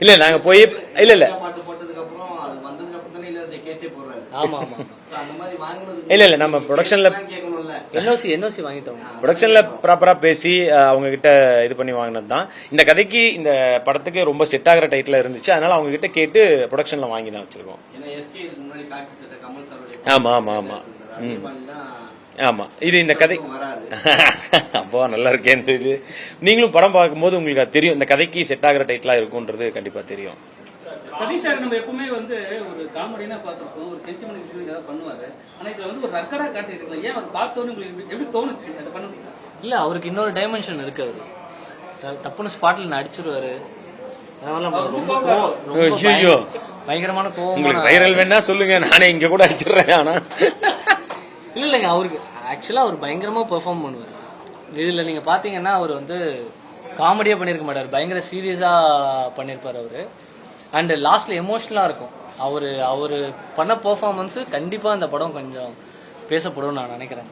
இல்ல நாங்க போய் இல்ல இல்ல நம்ம ப்ரொடக்ஷன்ல என்ஓசி வாங்கிட்டோம். ப்ரொடக்ஷன்ல ப்ராப்பரா பேசி அவங்க கிட்ட இது பண்ணி வாங்கினது தான். இந்த கதைக்கு இந்த படத்துக்கு ரொம்ப செட் ஆகிற டைட்டில் இருந்துச்சு, அதனால அவங்க கிட்ட கேட்டு ப்ரொடக்ஷன்ல வாங்கி தான் வச்சிருக்கோம். ஆமா ஆமா ஆமா ஆமா. இது இந்த கதை அப்போ நல்லா இருக்கேன். இது நீங்களும் படம் பார்க்கும்போது உங்களுக்கு அது தெரியும், இந்த கதைக்கு செட் ஆகிற டைட்டிலா இருக்கும்ன்றது கண்டிப்பா தெரியும். சதீஷ் சார் நம்ம எப்பவுமே வந்து ஒரு காமெடினா பார்த்துருப்போம், ஒரு சென்டிமெண்ட் விஷயம் ஏதாவது பண்ணுவாரு. ஆனா இதுல வந்து ஒரு ரக்கரா காட்டியிருக்கலாம். ஏன் அவர் பார்த்தோன்னு உங்களுக்கு எப்படி தோணுச்சு அதை பண்ணுங்க? இல்ல, அவருக்கு இன்னொரு டைமென்ஷன் இருக்கு. அவரு டப்புன்னு ஸ்பாட்ல நடிச்சிருவாரு. பயங்கரமான கோவம். உங்களுக்கு வைரல் வேணா சொல்லுங்க, நானே இங்க கூட அடிச்சிடுறேன். ஆனா இல்லைங்க, அவருக்கு ஆக்சுவலா அவர் பயங்கரமா பெர்ஃபார்ம் பண்ணுவார். இதுல நீங்க பாத்தீங்கன்னா அவர் வந்து காமெடியா பண்ணிருக்க மாட்டார், பயங்கர சீரியஸா பண்ணிருப்பாரு அவரு. அண்ட் லாஸ்ட்ல எமோஷனலா இருக்கும். அவரு பண்ண பெர்ஃபார்மன்ஸ் கண்டிப்பா அந்த படம் கொஞ்சம் பேசப்படும் நான் நினைக்கிறேன்.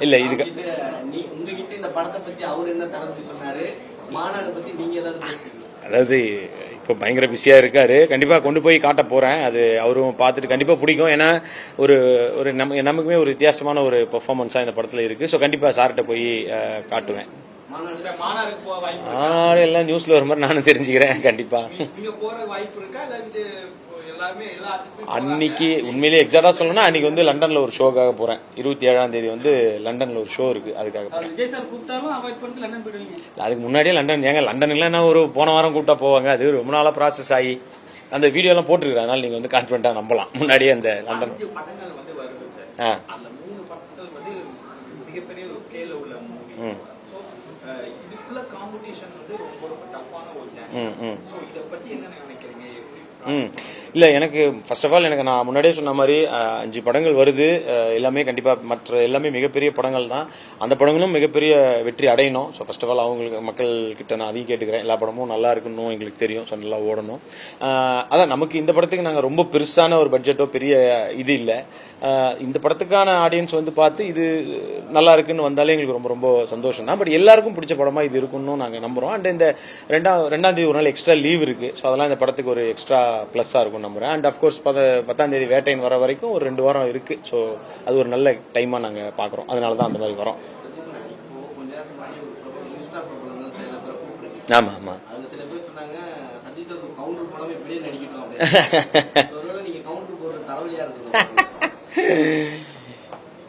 இல்ல இது உங்ககிட்ட இந்த படத்தை பத்தி அவர் என்ன தளபதி சொன்னாரு, மாநாடு பத்தி நீங்க ஏதாவது? அதாவது இப்போ பயங்கர பிஸியா இருக்காரு, கண்டிப்பா கொண்டு போய் காட்ட போறேன். அது அவரும் பார்த்துட்டு கண்டிப்பா பிடிக்கும். ஏன்னா ஒரு ஒரு நமக்குமே ஒரு வித்தியாசமான ஒரு பெர்ஃபார்மன்ஸா இந்த படத்துல இருக்கு. ஸோ கண்டிப்பா சார்கிட்ட போய் காட்டுவேன். எல்லாம் நியூஸ்ல வர மாதிரி நானும் தெரிஞ்சுக்கிறேன். கண்டிப்பா அன்னைக்கு உண்மையிலேயே எக்ஸாக்டா சொல்லணும்னா அன்னைக்கு வந்து லண்டன்ல ஒரு ஷோக்காக போறேன். 27ஆம் தேதி வந்து லண்டன்ல ஒரு ஷோ இருக்கு, அதுக்காக போறேன். அதுக்கு முன்னாடியே லண்டன், ஏங்க லண்டன்ல என்ன ஒரு போன வாரம் கூப்பிட்டா போவாங்க, அது ரொம்ப நாளா ப்ராசஸ் ஆகி அந்த வீடியோ எல்லாம் போட்டுருக்கேன். அதனால நீங்க வந்து கான்பிடண்டா நம்பலாம். முன்னாடியே அந்த லண்டன் இல்ல எனக்கு ஃபர்ஸ்ட் ஆஃப் ஆல் எனக்கு நான் முன்னாடியே சொன்ன மாதிரி 5 படங்கள் வருது. எல்லாமே கண்டிப்பா மற்ற எல்லாமே மிகப்பெரிய படங்கள் தான். அந்த படங்களும் மிகப்பெரிய வெற்றி அடையணும். ஸோ ஃபர்ஸ்ட் ஆஃப் ஆல் அவங்களுக்கு மக்கள் கிட்ட நான் அதையும் கேட்டுக்கிறேன். எல்லா படமும் நல்லா இருக்கணும், எங்களுக்கு தெரியும். ஸோ நல்லா ஓடணும். அதான் நமக்கு இந்த படத்துக்கு நாங்கள் ரொம்ப பெருசான ஒரு பட்ஜெட்டோ பெரிய இது இல்லை. இந்த படத்துக்கான ஆடியன்ஸ் வந்து பார்த்து இது நல்லா இருக்குன்னு வந்தாலே எங்களுக்கு ரொம்ப ரொம்ப சந்தோஷம் தான். பட் எல்லாருக்கும் பிடிச்ச படமா இது இருக்குன்னு நாங்கள் நம்புறோம். அண்ட் இந்த ரெண்டாம் தேதி ஒரு நாள் எக்ஸ்ட்ரா லீவ் இருக்கு. ஸோ அதெல்லாம் இந்த படத்துக்கு ஒரு எக்ஸ்ட்ரா பிளஸ்ஸா இருக்கும் நம்புறேன். அண்ட் அஃப்கோர்ஸ் 10ஆம் தேதி வேட்டையின் வர வரைக்கும் ஒரு 2 வாரம் இருக்கு. ஸோ அது ஒரு நல்ல டைமா நாங்க பாக்குறோம். அதனால தான் அந்த மாதிரி வரோம். ஆமா ஆமா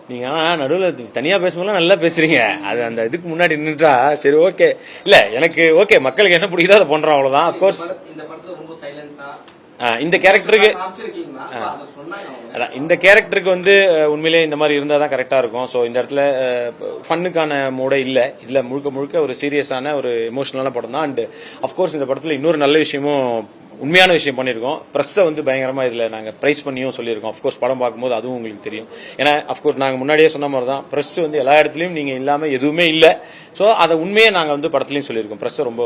நீங்க நடுவில் தனியா பேசும்போது நல்லா பேசுறீங்க. அது அந்த இதுக்கு முன்னாடி நின்றுட்டா சரி ஓகே. இல்ல எனக்கு ஓகே, மக்களுக்கு என்ன பிடிக்குதோ அதை பண்றோம், அவ்வளவுதான். அப்கோர்ஸ் இந்த கேரக்டருக்கு இந்த கேரக்டருக்கு வந்து உண்மையிலேயே இந்த மாதிரி இருந்தா தான் கரெக்டா இருக்கும். ஸோ இந்த இடத்துல ஃபன்னுக்கான மூட இல்ல, இதுல முழுக்க முழுக்க ஒரு சீரியஸான ஒரு எமோஷனலான படம் தான். அண்ட் அஃப்கோர்ஸ் இந்த படத்துல இன்னொரு நல்ல விஷயமும் உண்மையான விஷயம் பண்ணியிருக்கோம். ப்ரெஸ்ஸை வந்து பயங்கரமா இதுல நாங்க பிரைஸ் பண்ணியும் சொல்லியிருக்கோம். அஃப்கோர்ஸ் படம் பார்க்கும்போது அதுவும் உங்களுக்கு தெரியும். ஏன்னா அஃப்கோர்ஸ் நாங்க முன்னாடியே சொன்ன மாதிரி தான், ப்ரெஸ் வந்து எல்லா இடத்துலயும் நீங்க இல்லாம எதுவுமே இல்லை. ஸோ அதை உண்மையை நாங்க வந்து படத்துலயும் சொல்லியிருக்கோம். ப்ரெஸ்ஸை ரொம்ப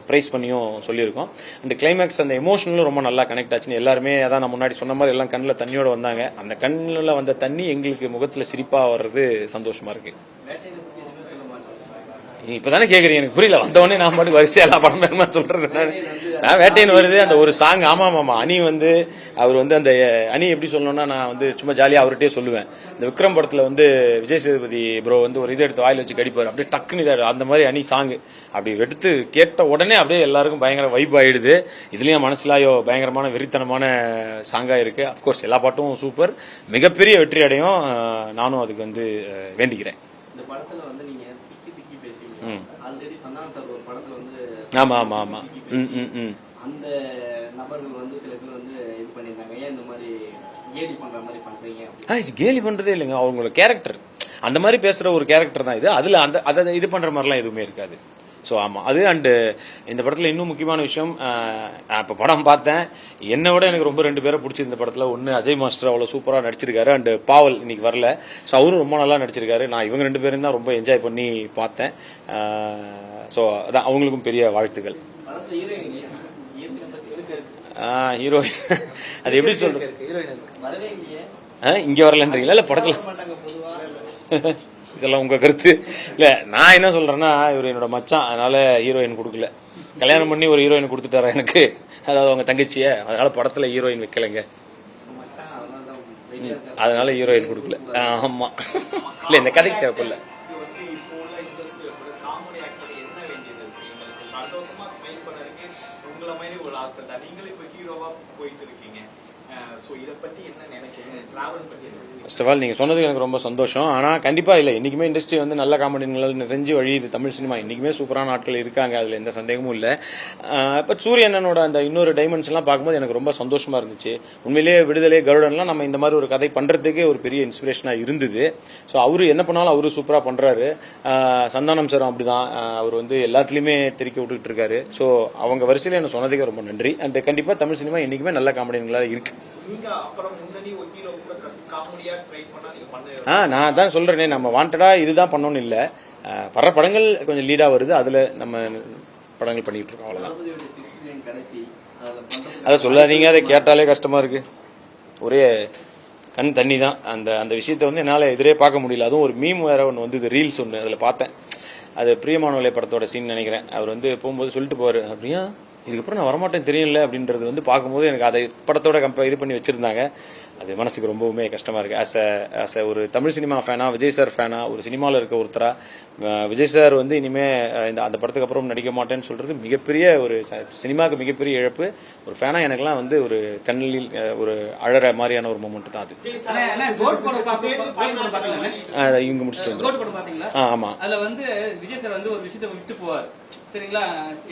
பிரைஸ் பண்ணியும் சொல்லியிருக்கோம். அண்ட் கிளைமேக்ஸ் அந்த எமோஷனலும் ரொம்ப நல்லா கனெக்ட் ஆச்சுன்னு எல்லாருமே அதான் நான் முன்னாடி சொன்ன மாதிரி எல்லாம் கண்ணில் தண்ணியோட வந்தாங்க. அந்த கண்ணில் வந்த தண்ணி எங்களுக்கு முகத்துல சிரிப்பா வர்றது சந்தோஷமா இருக்கு. இப்பதானே கேக்குறீங்க, எனக்கு புரியல. வந்தவொடனே நான் மட்டும் வரிசையா எல்லா படம் பேருமா சொல்றது. நான் வேட்டையின் வருது அந்த ஒரு சாங். ஆமா ஆமா அணி வந்து அவர் வந்து அந்த அணி எப்படி சொல்லணும்னா, நான் வந்து சும்மா ஜாலியா அவர்கிட்டயே சொல்லுவேன். இந்த விக்ரம் படத்துல வந்து விஜய் சேதுபதி ப்ரோ வந்து ஒரு இதை எடுத்து வாயில வச்சு கடிப்பாரு, அப்படியே டக்குன்னு இதை அந்த மாதிரி அணி சாங் அப்படி எடுத்து கேட்ட உடனே அப்படியே எல்லாருக்கும் பயங்கர வைப் ஆயிடுது. இதுலயும் மனசுலாயோ பயங்கரமான வெறித்தனமான சாங்கா இருக்கு. அப்கோர்ஸ் எல்லா பாட்டும் சூப்பர், மிகப்பெரிய வெற்றி அடையும். நானும் அதுக்கு வந்து வேண்டிக்கிறேன். ஆமா ஆமா ஆமா அந்த நபர்கள் வந்து சில பேர் வந்து இது பண்ணிருந்தாங்க, ஏன் இந்த மாதிரி கேலி பண்ற மாதிரி பண்றீங்க? கேலி பண்றதே இல்லைங்க, அவங்களோட கேரக்டர் அந்த மாதிரி பேசுற ஒரு கேரக்டர் தான் இது. அதுல அந்த அதை இது பண்ற மாதிரிலாம் எதுவுமே இருக்காது. ஸோ ஆமா அது. அண்டு இந்த படத்துல இன்னும் முக்கியமான விஷயம், இப்போ படம் பார்த்தேன், என்னை விட எனக்கு ரொம்ப 2 பேரை பிடிச்சிருந்த படத்துல. ஒன்று அஜய் மாஸ்டர் அவ்வளோ சூப்பராக நடிச்சிருக்காரு. அண்டு பாவல் இன்னைக்கு வரல, ஸோ அவரும் ரொம்ப நல்லா நடிச்சிருக்காரு. நான் இவங்க 2 பேரும் தான் ரொம்ப என்ஜாய் பண்ணி பார்த்தேன். ஸோ அதான் அவங்களுக்கும் பெரிய வாழ்த்துக்கள். ஹீரோயின் அது எப்படி சொல்றது, ஹீரோயின் இருக்கு. வரவே இல்லையே, இங்க வரலன்றீங்களா இல்ல படத்துல? வர மாட்டாங்க பொதுவா. இதெல்லாம் உங்க கருத்து. இல்ல நான் என்ன சொல்றேன்னா, இவர் என்னோட மச்சான், அதனால ஹீரோயின் கொடுக்கல. கல்யாணம் பண்ணி ஒரு ஹீரோயின் கொடுத்துட்டாரா எனக்கு, அதாவது அவங்க தங்கச்சிய, அதனால படத்துல ஹீரோயின் வைக்கலைங்க, மச்சான் அதனால தான் வெயிட்டா இருக்காரு. அதனால ஹீரோயின் கொடுக்கல. ஆமா, இல்ல இந்த கதைக்கு தேவைப்படல. இது வந்து இப்போ உள்ள இண்டஸ்ட்ரியில கூட காமெடி ஆக்டர் என்ன வேண்டியது இருக்கு? எங்களுக்கு சந்தோஷமா ஸ்மைல் பண்ணறதுக்கு உங்களை மாதிரி ஒரு ஆட்கள் தான், நீங்களும் இப்போ ஹீரோவா போயிட்டு இருக்கீங்க. ஸோ இதை பத்தி என்ன நினைக்கிறீங்க? டிராவல் பத்தி என்ன? ஃபர்ஸ்ட் ஆஃப் ஆல் நீங்க சொன்னதுக்கு எனக்கு ரொம்ப சந்தோஷம். ஆனா கண்டிப்பா இல்ல, இன்னைக்குமே இண்டஸ்ட்ரி வந்து நல்ல காமெடி நிறைஞ்சு வழியுது. தமிழ் சினிமா இன்னைக்குமே சூப்பரான ஆட்கள் இருக்காங்க, அதுல எந்த சந்தேகமும் இல்ல. இப்ப சூரியனோட அந்த இன்னொரு டைமென்ஷன் எல்லாம் பார்க்கும்போது எனக்கு ரொம்ப சந்தோஷமா இருந்துச்சு. உண்மையிலேயே விடுதலை, கருடன்லாம் நம்ம இந்த மாதிரி ஒரு கதை பண்றதுக்கே ஒரு பெரிய இன்ஸ்பிரேஷனா இருந்தது. ஸோ அவரு என்ன பண்ணாலும் அவரு சூப்பரா பண்றாரு. சந்தானம் சார் அப்படிதான், அவர் வந்து எல்லாத்துலயுமே தெரிக்க விட்டுக்கிட்டு இருக்காரு. ஸோ அவங்க வரிசையில என்ன சொன்னதுக்கு ரொம்ப நன்றி. அண்ட் கண்டிப்பா தமிழ் சினிமா என்னைக்குமே நல்ல காமெடிகளா இருக்கு. நீங்க அப்புறம் முன்னாடி ஒரு ஹீரோ கூட காமெடியா ட்ரை பண்ணா நீங்க பண்ண நான் தான் சொல்றேனே, நம்ம வாண்டடா இதுதான் பண்ணணும்னு இல்ல, வர்ற படங்கள் கொஞ்சம் லீடா வருது, அதுல நம்ம படங்கள் பண்ணிட்டு இருக்கோம், அவ்வளவுதான். 69 கடைசி அதுல பண்றது அதை சொல்லாதீங்க, அதை கேட்டாலே கஷ்டமா இருக்கு, ஒரே கண் தண்ணி தான். அந்த விஷயத்த வந்து என்னால எதிரே பார்க்க முடியல. அதுவும் ஒரு மீம் வேற ஒன்று வந்து ரீல்ஸ் ஒன்று அதுல பார்த்தேன். அது பிரியமானவளை படத்தோட சீன் நினைக்கிறேன். அவர் வந்து போகும்போது சொல்லிட்டு போவாரு, அப்படியா இதுக்கப்புறம் நான் வரமாட்டேன் தெரியல அப்படின்றது வந்து பார்க்கும்போது எனக்கு அதை படத்தோட இது பண்ணி வச்சிருந்தாங்க. அது மனசுக்கு ரொம்பவுமே கஷ்டமா இருக்கு. ஆஸ் ஒரு தமிழ் சினிமா ஃபேனா, விஜய் சார் ஃபேனா, ஒரு சினிமாவில் இருக்க ஒருத்தரா, விஜய் சார் வந்து இனிமே அந்த படத்துக்கு அப்புறம் நடிக்க மாட்டேன்னு சொல்றது மிகப்பெரிய ஒரு சினிமாவுக்கு மிகப்பெரிய இழப்பு. ஒரு ஃபேனா எனக்குலாம் வந்து ஒரு கண்ணில் ஒரு அழற மாதிரியான ஒரு மொமெண்ட் தான் அது. கோட் படம் பாத்தீங்களா? இவங்க முடிச்சுட்டு வந்து கோட் படம் பாத்தீங்களா? ஆமா, அதுல வந்து விஜய் சார் வந்து ஒரு விஷயத்தை விட்டு போவார், சரிங்களா,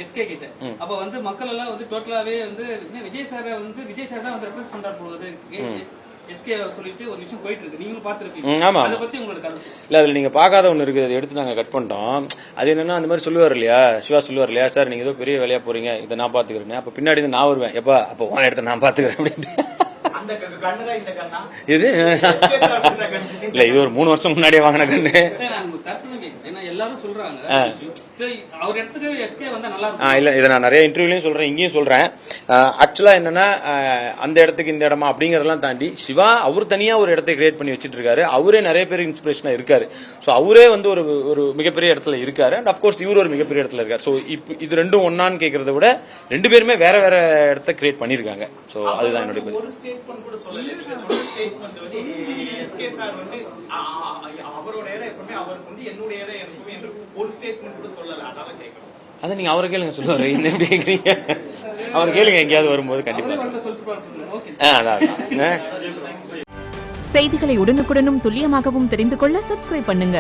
எஸ்கே கிட்ட. அப்ப வந்து மக்கள் எல்லாம் வந்து டோட்டலாவே வந்து விஜய் சார் தான் வந்து ரெப்ரஸ் பண்றாரு போகுது, எஸ்கே சொல்லிட்டு ஒரு விஷயம் போயிட்டு இருக்கு, நீங்களும் பாத்துருப்பீங்க. ஆமா. அதை பத்தி உங்களுக்கு கருத்து? இல்ல அதுல நீங்க பார்க்காத ஒண்ணு இருக்கு, அதை எடுத்து நாங்க கட் பண்ணிட்டோம். அது என்னன்னா, அந்த மாதிரி சொல்லுவார் இல்லையா, சிவா சொல்லுவார் இல்லையா, சார் நீங்க ஏதோ பெரிய வேலையா போறீங்க, இதை நான் பாத்துக்கிறேன். அப்ப பின்னாடி இருந்து நான் வருவேன், எப்பா அப்ப உன் இடத்த நான் பாத்துக்கிறேன் அப்படின்ட்டு. அந்த கண்ணுதான் இந்த கண்ணா? இது இல்ல, இது ஒரு 3 வருஷம் முன்னாடியே வாங்கின கண்ணு. நான் உங்க கருத்து தான் கேட்கிறேன். ஏன்னா எல்லாரும் சொல்றாங்க சரி, அவர் இடத்துக்கு எஸ்கே வந்தா நல்லா இருக்கும். இல்ல இதை நான் நிறைய இன்டர்வியூலயும் சொல்றேன், இங்கேயும் சொல்றேன். ஆக்சுவலா என்னன்னா, அந்த இடத்துக்கு இந்த இடமா அப்படிங்கறதெல்லாம் தாண்டி சிவா அவர் தனியா ஒரு இடத்தை கிரியேட் பண்ணி வச்சிட்டு இருக்காரு. அவரே நிறைய பேர் இன்ஸ்பிரேஷனா இருக்காரு. சோ அவரே வந்து ஒரு மிகப்பெரிய இடத்துல இருக்காரு. அண்ட் அப்கோர்ஸ் இவர் ஒரு மிகப்பெரிய இடத்துல இருக்காரு. சோ இது ரெண்டும் ஒன்னான்னு கேட்கறத விட 2 பேருமே வேற வேற இடத்த கிரியேட் பண்ணிருக்காங்க. சோ அதுதான் என்னுடைய ஒரு ஸ்டேட்மெண்ட் கூட சொல்லல. நீங்க சொன்ன ஸ்டேட்மெண்ட் வந்து எஸ்கே சார் வந்து அவரோட ஏரியா எப்பவுமே அவருக்கு வந்து என்னுடைய ஏரியா எப்பவுமே என்று ஒரு ஸ்டேட்மெண்ட் கூட சொல்லல. அதனால கேட்கணும். அதை நீங்க அவரை கேளுங்க, சொல்லுவாரு. என்ன எப்படி கேக்குறீங்க? அவர் கேளுங்க, எங்கேயாவது வரும்போது கண்டிப்பா சொல்லுங்க. அதான் செய்திகளை உடனுக்குடனும் துல்லியமாகவும் தெரிந்து கொள்ள சப்ஸ்கிரைப் பண்ணுங்க.